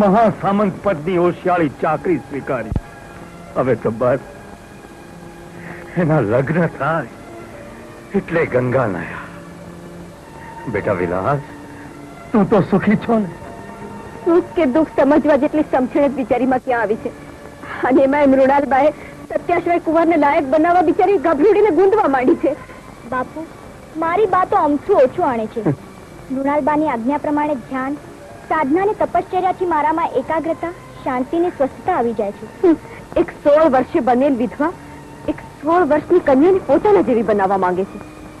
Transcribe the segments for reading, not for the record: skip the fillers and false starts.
મહાસામંત પદની હોશિયાળી ચાકરી સ્વીકારી. હવે તો બસ એના લગ્ન થાય એટલે ગંગા નાયા. બેટા વિલાસ, તું તો સુખી છો ને? સુખ કે દુઃખ સમજવા જેટલી સમજણ જ બિચારીમાં ક્યાં આવી છે. અને એમાં મૃણાલબાએ સત્યાશ્રય કુંવરને લાયક બનાવવા બિચારી ગભરૂડીને ગુંદવા માંડી છે. બાપુ, મારી બા તો અમથું ઓછું આણે છે. મૃણાલબાની આજ્ઞા પ્રમાણે ધ્યાન, સાધના અને તપશ્ચર્યાથી મારામાં એકાગ્રતા, શાંતિ ને સ્વસ્થતા આવી જાય છે. એક 16 વર્ષે બનેલ વિધવા એક 16 વર્ષની કન્યાને પોતાના જેવી બનાવવા માંગે છે.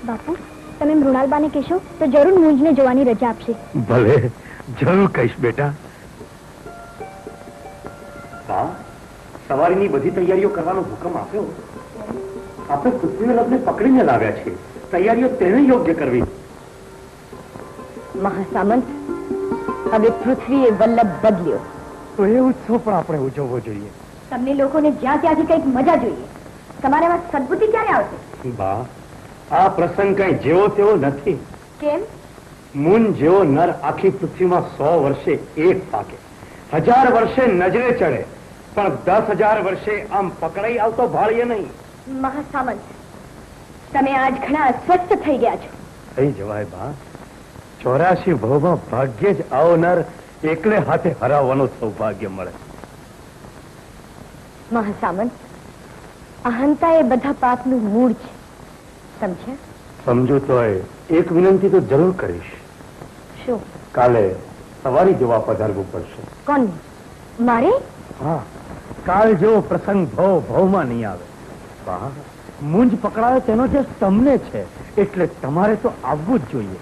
બાપુ, તમે મૃણાલબાને કહેશો તો જરૂર મુંજને જોવાની રજા આપશે. ભલે, જરૂર કહીશ બેટા. બા, સવારીની બધી તૈયારીઓ કરવાનો હુકમ આપ્યો. આપણે પૃથ્વી લગ્ન પકડીને લાવ્યા છીએ. તૈયારીઓ તેને યોગ્ય કરવી. મહાસામંત, હવે પૃથ્વીએ વલ્લભ બદલ્યો તો એ ઉત્સવ પણ આપણે ઉજવવો જોઈએ. તમને લોકોને જ્યાં ત્યાંથી કંઈક મજા જોઈએ. તમારામાં સદબુદ્ધિ ક્યારે આવશે? બા, આ પ્રસંગ કઈ જેવો તેવો નથી. કેમ? મૂન જેવો નર આખી પૃથ્વીમાં 100 વર્ષે એક પાકે, 1000 વર્ષે નજરે ચડે, પણ 10,000 વર્ષે આમ પકડાઈ આવતો ભાળીએ નહીં. મહાસામંત, તમે આજ ઘણા અસ્વસ્થ થઈ ગયા છો. થઈ જવાય બા. 84 ભવમાં ભાગ્યે જ આવો નર એકલે હાથે હરાવવાનું સૌભાગ્ય મળે. મહાસામંત, અહંતા એ બધા પાપનું મૂળ છે. સમજ્યા? સમજો તો એક વિનંતી તો જરૂર કરીશ. શું? કાલે સવારી જોવા પધારવું પડશે. કોણ? મારે? હા, કાલ જેવો પ્રસંગ ભવમાં નહીં આવે. બા, મુંજ પકડાયો તેનો જે તમને છે એટલે તમારે તો આવવું જ જોઈએ.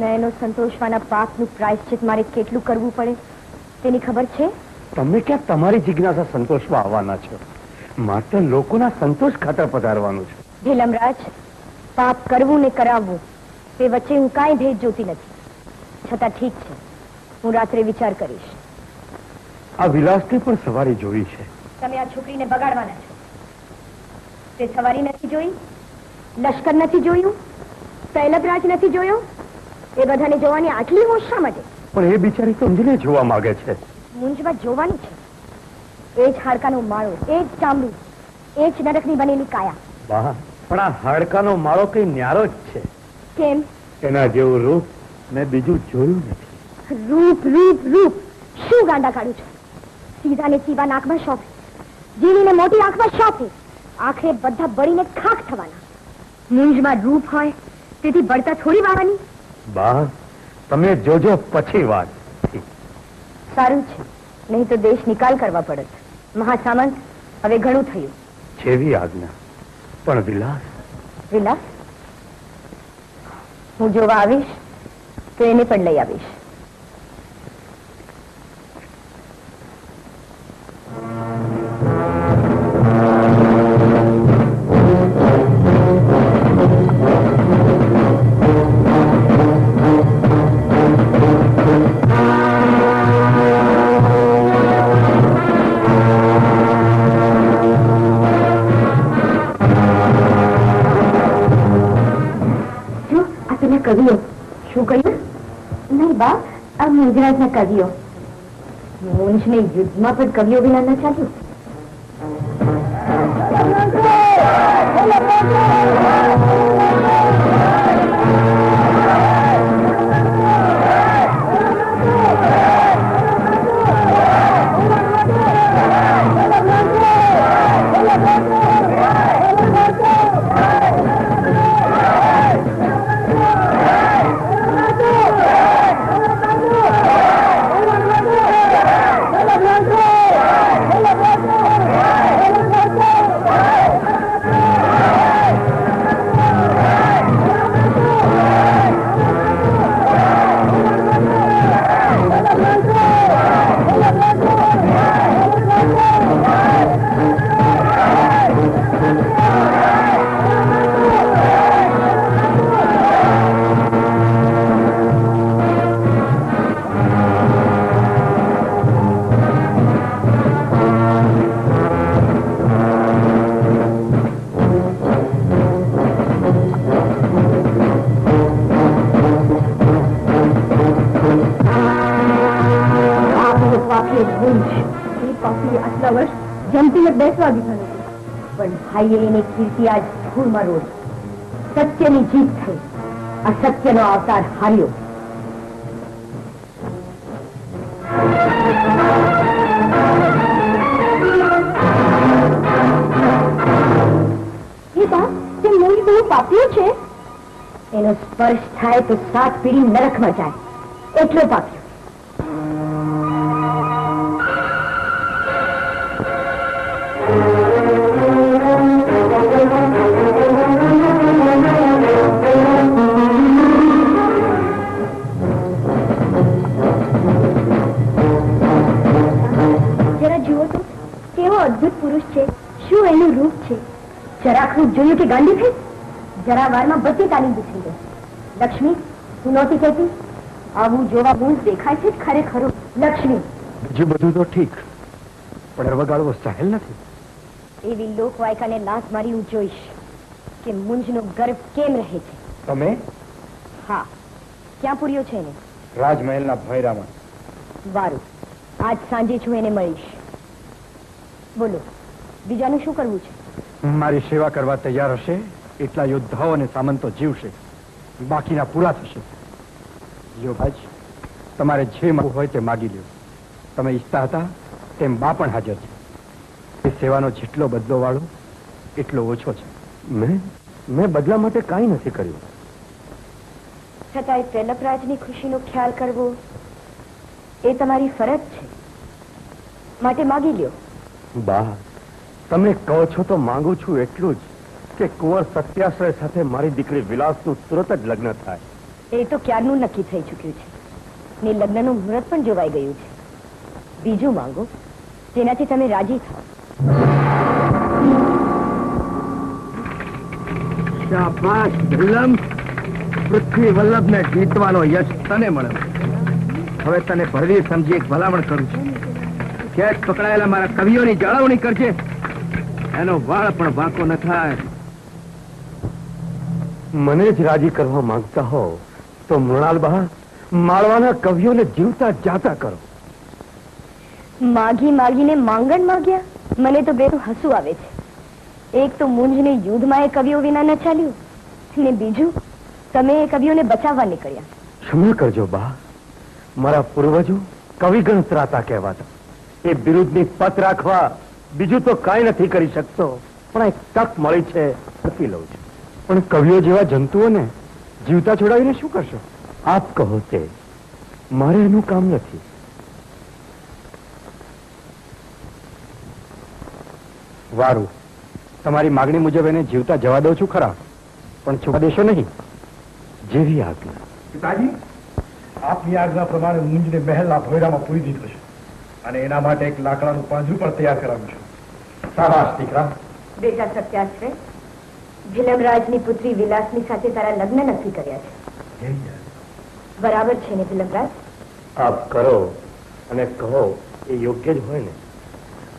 નયનો સંતોષવાના પાપનું પ્રાયશ્ચિત મારે કેટલું કરવું પડે તેની ખબર છે? તમે ક્યાં તમારી જિજ્ઞાસા સંતોષવા આવવાના છો? માત્ર લોકોના સંતોષ ખાતર પધારવાનું છે. ભીલમરાજ, પાપ કરવું ને કરાવવું તે વચ્ચે હું કાંઈ ભેદ જોતી નથી. છતાં ઠીક છે, હું રાત્રે વિચાર કરીશ. આ વિલાસની પણ સવારી જોઈ છે. તમે આ છોકરીને બગાડવાના છો. તે સવારી નથી જોઈ, લશ્કર નથી જોયું, સૈલભરાજ નથી જોયો. એ બધાને જોવાની આટલી હોશ શા માટે? પણ એ બિચારી તો અંજને જોવા માંગે છે. મૂંઝમાં જોવાની છે. એ જ હાડકાનો માળો, એ જ ચામડું, એ જ નરકની બનેલી કાયા. બા, પણ આ હાડકાનો માળો કઈ ન્યારો જ છે. કેમ? એના જેવું રૂપ મેં બીજું જોયું નથી. રૂપ રૂપ રૂપ શું ગાંડા કાઢું છું? સીધા ને સીધા નાકમાં શોખે, ઝીણી ને મોટી આંખમાં શોખે, આખરે બધા બળીને ખાખ થવાના. મૂંઝમાં રૂપ હોય તેથી બળતા થોડી વાવાની. બા, તમે જોજો પછી વાત. સારું છે, નહીં તો દેશ નિકાલ કરવા પડે. મહાસામંત, હવે ઘણું થયું. જેવી આજ્ઞા. પણ વિલાસ? વિલાસ? હું જોવા આવીશ તો એને પણ લઈ આવીશ. કવિઓ શું કહ્યું? નહીં બા, આ મુંજરાજના કવિઓ. મુંજને યુદ્ધમાં પણ કવિઓ વિના ન ચાલ્યું. પાપીએ ગુંજ એ પાપી આટલા વર્ષ જમતીને બેસવા દીધા નથી. પણ ભાઈએ એની કીર્તિ આજ ધૂળમાં રોજ સત્યની જીત થઈ. આ સત્યનો અવતાર હાર્યો. એ બા તે મૂળ બહુ પાપ્યો છે. એનો સ્પર્શ થાય તો 7 પેઢી નરકમાં જાય એટલો પાપ્યો. જરા જુઓ તો કેવો અદ્ભુત પુરુષ છે. શું એનું રૂપ છે. જરાક રૂપ જોયું કે ગાંડી થઈ. જરા વારમાં બધી તાલીમ દીકરી ગઈ. લક્ષ્મી, તું નહોતી કહેતી આવું જોવા ગુંજ દેખાય છે ખરેખર. લક્ષ્મી, હજુ બધું તો ઠીક, પણ વગાડવો સહેલ નથી. એવી લોકવાયકાને લાત મારી હું જોઈશ કે મુંજનો ગર્વ કેમ રહે છે. તમે હા, ક્યાં પૂર્યો છે એને? રાજમહેલના ભયરામાં. વારું, આજ સાંજે છું એને મળીશ. બોલો, બીજાનું શું કરવું છે? મારી સેવા કરવા તૈયાર હશે એટલા યોદ્ધાઓ અને સામંતો જીવશે, બાકીના પૂરા થશે. યોગાજ, તમારે જે માંગવું હોય તે માગી લ્યો. તમે ઈચ્છતા હતા તેમ બા પણ હાજર છે. એ સેવાનો જેટલો બદલો વાળો એટલો ઓછો છે. મેં બદલા માટે કાંઈ નથી કર્યું. છતાંય તિલકરાજની ખુશીનો ખ્યાલ કરવો એ તમારી ફરજ છે, માટે માગી લ્યો. બા, તમે કહો છો તો માંગુ છું એટલું જ કે કુંવર સત્યાશ્રય સાથે મારી દીકરી વિલાસનું તુરત જ લગ્ન થાય. એ તો ક્યારનું નક્કી થઈ ચૂક્યું છે ને લગ્નનું મુહૂર્ત પણ જોવાઈ ગયું છે. બીજું માંગો જેનાથી તમે રાજી થાઓ. શાબાશ ધ્રુલમ, પૃથ્વી વલ્લભને જીતવાનો યશ તને મળ્યો. હવે તને ભરવી સમજી એક ભલામણ કરું છું. ખેસ પકડાયેલા મારા કવિઓની જાળવણી કરજે, એનો વાળ પણ વાંકો ન થાય. મને જ રાજી કરવા માંગતા હો તો મૃણાલબા, માળવાના કવિઓને જીવતા જાતા કરો. માગી માગીને માંગણ માગ્યા? મને તો બેનું હસવું આવે છે. એક તો મુંજને યુદ્ધમાં એ કવિઓ વિના ન ચાલ્યું, ને બીજું તમે એ કવિઓને બચાવવા નીકળ્યા. ક્ષમા કરજો બા, મારા પૂર્વજો કવિગણ ત્રાતા કહેવાતા. એ બિરુદની પત રાખવા બીજું તો કાંઈ નથી કરી શકતો, પણ એક તક મળી છે, આપી લઉં છું. પણ કવિઓ જેવા જંતુઓને જીવતા છોડાવીને શું કરશો? આપ કહો તે, મારે એનું કામ નથી. વારું, તમારી માગણી મુજબ એને જીવતા જવા દઉં છું ખરા, પણ છોડા દેશો નહીં. જેવી આજ્ઞા. પિતાજી, આપની આજ્ઞા પ્રમાણે મુંજને મહેલના ભોયરામાં પૂરી દીધો છે અને એના માટે એક લાકડાનું પાંજરું પણ તૈયાર કરાવ્યું છે. શાબાશ દીકરા. બેટા સત્યાશ્રય, ભીલમરાજની પુત્રી વિલાસની સાથે તારા લગ્ન નક્કી કર્યા છે. બરાબર છે ને ભીલમરાજ? આપ કરો અને કહો એ યોગ્ય જ હોય ને.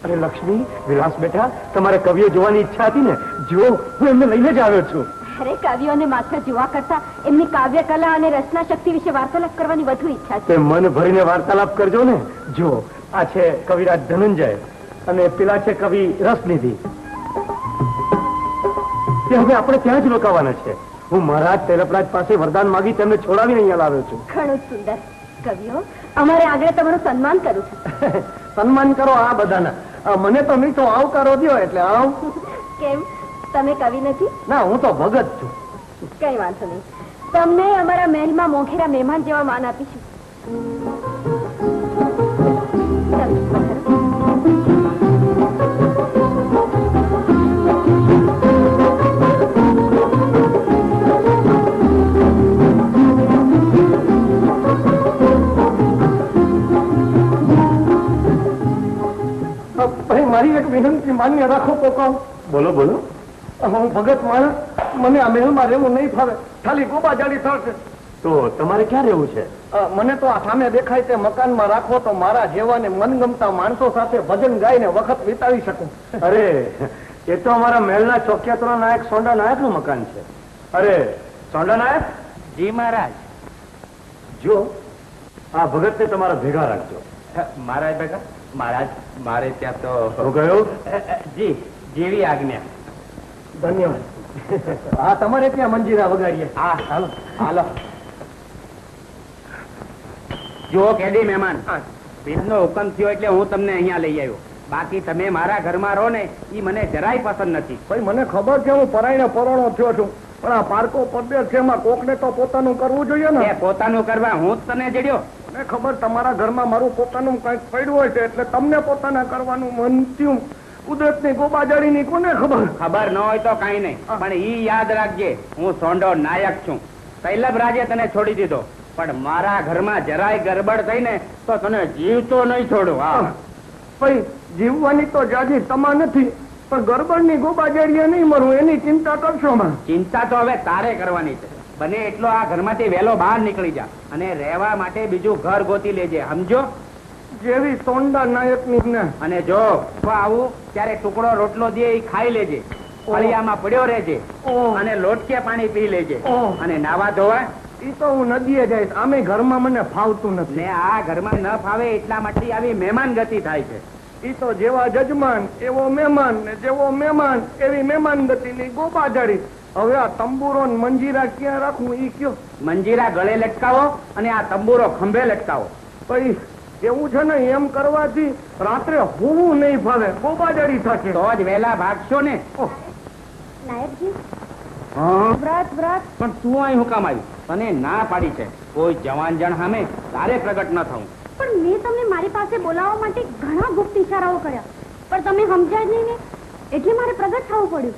અરે લક્ષ્મી, વિલાસ બેટા, તમારે કવિઓ જોવાની ઈચ્છા હતી ને? જુઓ, હું એમને લઈને જ આવ્યો છું. અરે કવિઓને માત્ર જોવા કરતા એમની કાવ્ય કલા અને રચના શક્તિ વિશે વાર્તાલાપ કરવાની વધુ ઈચ્છા છે. તે મન ભરીને વાર્તાલાપ કરજો ને. જુઓ, આ છે કવિરાજ ધનંજય અને પેલા છે કવિ રસનિધિ. તે હવે આપણે ત્યાં જ રોકાવાના છે. હું મહારાજ તેલપરાજ પાસે વરદાન માગી તેમને છોડાવીને અહીંયા લાવ્યો છું. ઘણું સુંદર. કવિઓ, અમારે આગળ તમારું સન્માન કરું છું. સન્માન કરો આ બધાના. મને તો મીઠો આવકારો દ્યો એટલે આવ. કેમ, તમે કવિ નથી? ના, હું તો ભગત છું. કઈ વાંધો નહીં, તમને અમારા મહેલમાં મોખેરા મહેમાન જેવા માન આપીશું. મારી એક વિનંતી માન્ય રાખો તો કહું. બોલો બોલો. હું ભગત માણસ, મને આ મહેલમાં રહેવું નહીં ફાવે. ખાલી ગોબાજાડી થશે. તો તમારે ક્યાં રહેવું છે? મને તો આ સામે દેખાય તે મકાનમાં રાખો તો મારા જેવાને મનગમતા માણસો સાથે ભજન ગાઈને વખત વિતાવી શકું. અરે, એ તો અમારા મહેલના ચોકિયાતોના નાયક સોંડા નાયકનું મકાન છે. અરે સોંડા નાયક. જી મહારાજ. જો, આ ભગતને તમારા ભેગા રાખજો. મહારાજ બેટા મહારાજ મારે ત્યાં તો હું ગયો જી જેવી આજ્ઞા. ધન્યવાદ. હા, તમારે ત્યાં મંજીરા વગાડીએ. હા હાલો હાલો. જો કેદી મહેમાન ભીમનો હુકમ થયો એટલે હું તમને અહીંયા લઈ આવ્યો. બાકી તમે મારા ઘરમાં રહો ને એ મને જરાય પસંદ નથી. ભાઈ મને ખબર છે હું પરાઈને પરોણો થયો છું, પણ આ પારકો પરદેશ છે, એમાં કોકને તો પોતાનું કરવું જોઈએ ને. એ પોતાનું કરવા હું જ તને જડ્યો. મને ખબર તમારા ઘરમાં મારું પોતાનું કંઈક પડ્યું હોય છે, એટલે તમને પોતાના કરવાનું મન થયું. કુદરતની ગોબાજાડીની કોને ખબર. ખબર ન હોય તો કઈ નહીં, પણ ઈ યાદ રાખજે હું સોંડો નાયક છું. સૈલભ રાજે તને છોડી દીધો, પણ મારા ઘરમાં જરાય ગરબડ થઈ ને તો તને જીવતો નહીં છોડું. હા ભાઈ જીવવાની તો જાજી તમા નથી, પણ ગરબડની ગોબાજાડીએ નહીં મરવું એની ચિંતા કરશો માં. ચિંતા તો હવે તારે કરવાની છે. બને એટલો આ ઘરમાંથી વહેલો બહાર નીકળી જા અને રહેવા માટે બીજું ઘર ગોતી લેજે, સમજો. જેવી સોંડા નાયકની ને. અને જો આવું ત્યારે ટુકડો રોટલો દે એ ખાઈ લેજે, ફળિયામાં પડ્યો રહેજે અને લોટકે પાણી પી લેજે. અને નાવા ધોવા ઈ તો હું નદીએ જઈશ, આમે ઘરમાં મને ફાવતું નથી. ને આ ઘરમાં ન ફાવે એટલા માટે આવી મહેમાન ગતિ થાય છે. ઈ તો જેવા જજમાન એવો મહેમાન, ને જેવો મહેમાન એવી મહેમાન ગતિની ગોબાજાડી. હવે આ તંબુરો ને મંજીરા ક્યાં રાખવું ઈ કયો. મંજીરા ગળે લટકાવો અને આ તંબુરો ખંભે લટકાવો. ભાઈ એવું છે ને, એમ કરવાથી રાત્રે હોવું નહીં ફાવે, ગોબાજાડી થશે. તો જ વહેલા ભાગશો ને. નાયકજી હા વ્રત વ્રત પણ તું અહીં હું કામ આવી? તને ના પાડી છે કોઈ જવાન જણ સામે તારે પ્રગટ ન થવું. પણ મેં તમને મારી પાસે બોલાવવા માટે ઘણા ગુપ્ત ઈશારાઓ કર્યા, પણ તમે સમજ્યા જ નહીં ને, એટલે મારે પ્રગટ થવું પડ્યું.